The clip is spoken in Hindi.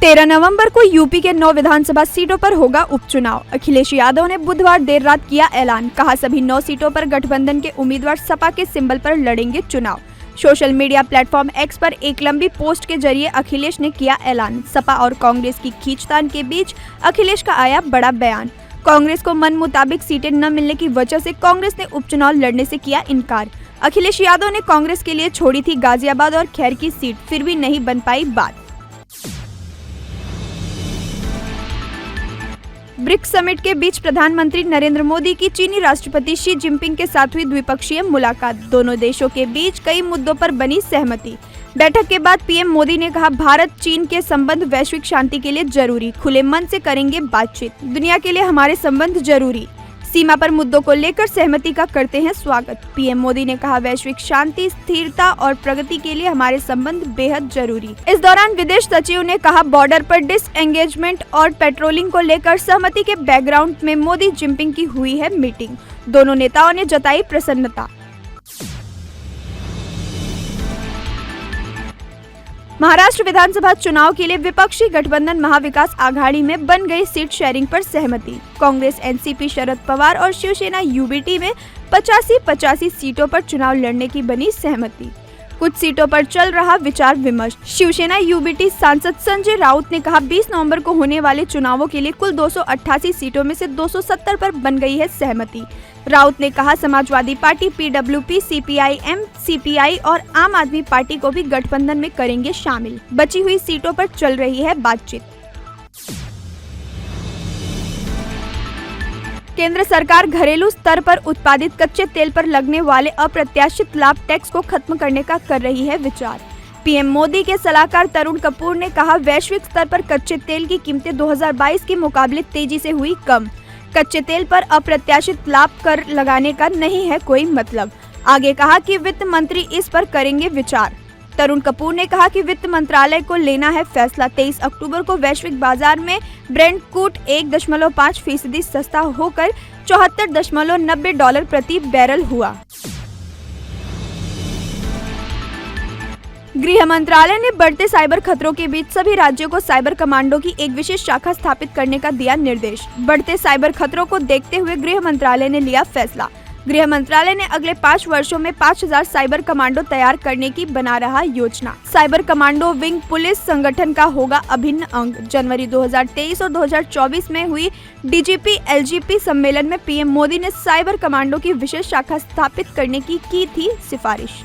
13 नवंबर को यूपी के 9 विधानसभा सीटों पर होगा उपचुनाव। अखिलेश यादव ने बुधवार देर रात किया ऐलान। कहा, सभी 9 सीटों पर गठबंधन के उम्मीदवार सपा के सिंबल पर लड़ेंगे चुनाव। सोशल मीडिया प्लेटफॉर्म एक्स पर एक लंबी पोस्ट के जरिए अखिलेश ने किया ऐलान। सपा और कांग्रेस की खींचतान के बीच अखिलेश का आया बड़ा बयान। कांग्रेस को मन मुताबिक सीटें न मिलने की वजह से कांग्रेस ने उपचुनाव लड़ने से किया इनकार। अखिलेश यादव ने कांग्रेस के लिए छोड़ी थी गाजियाबाद और खैर की सीट, फिर भी नहीं बन पाई बात। ब्रिक्स समिट के बीच प्रधानमंत्री नरेंद्र मोदी की चीनी राष्ट्रपति शी जिनपिंग के साथ हुई द्विपक्षीय मुलाकात। दोनों देशों के बीच कई मुद्दों पर बनी सहमति। बैठक के बाद पीएम मोदी ने कहा, भारत चीन के संबंध वैश्विक शांति के लिए जरूरी, खुले मन से करेंगे बातचीत। दुनिया के लिए हमारे संबंध जरूरी, सीमा पर मुद्दों को लेकर सहमति का करते हैं स्वागत। पीएम मोदी ने कहा, वैश्विक शांति, स्थिरता और प्रगति के लिए हमारे संबंध बेहद जरूरी। इस दौरान विदेश सचिव ने कहा, बॉर्डर पर डिसएंगेजमेंट और पेट्रोलिंग को लेकर सहमति के बैकग्राउंड में मोदी जिनपिंग की हुई है मीटिंग। दोनों नेताओं ने जताई प्रसन्नता। महाराष्ट्र विधानसभा चुनाव के लिए विपक्षी गठबंधन महाविकास आघाड़ी में बन गई सीट शेयरिंग पर सहमति। कांग्रेस, एनसीपी, शरद पवार और शिवसेना यूबीटी में 85-85 सीटों पर चुनाव लड़ने की बनी सहमति। कुछ सीटों पर चल रहा विचार विमर्श। शिवसेना यूबीटी सांसद संजय राउत ने कहा, 20 नवंबर को होने वाले चुनावों के लिए कुल 288 सीटों में से 270 पर बन गई है सहमति। राउत ने कहा, Samajwadi party, PWP, CPI-M, CPI और आम आदमी पार्टी को भी गठबंधन में करेंगे शामिल। बची हुई सीटों पर चल रही है बातचीत। केंद्र सरकार घरेलू स्तर पर उत्पादित कच्चे तेल पर लगने वाले अप्रत्याशित लाभ टैक्स को खत्म करने का कर रही है विचार। पीएम मोदी के सलाहकार तरुण कपूर ने कहा, वैश्विक स्तर पर कच्चे तेल की कीमतें 2022 के मुकाबले तेजी से हुई कम। कच्चे तेल पर अप्रत्याशित लाभ कर लगाने का नहीं है कोई मतलब। आगे कहा कि वित्त मंत्री इस पर करेंगे विचार। तरुण कपूर ने कहा कि वित्त मंत्रालय को लेना है फैसला। 23 अक्टूबर को वैश्विक बाजार में ब्रेंट क्रूड 1.5% सस्ता होकर $74.90 प्रति बैरल हुआ। गृह मंत्रालय ने बढ़ते साइबर खतरों के बीच सभी राज्यों को साइबर कमांडो की एक विशेष शाखा स्थापित करने का दिया निर्देश। बढ़ते साइबर खतरों को देखते हुए गृह मंत्रालय ने लिया फैसला। गृह मंत्रालय ने अगले 5 वर्षों में 5000 साइबर कमांडो तैयार करने की बना रहा योजना। साइबर कमांडो विंग पुलिस संगठन का होगा अभिन्न अंग। जनवरी 2023 और 2024 में हुई डीजीपी एलजीपी सम्मेलन में पीएम मोदी ने साइबर कमांडो की विशेष शाखा स्थापित करने की थी सिफारिश।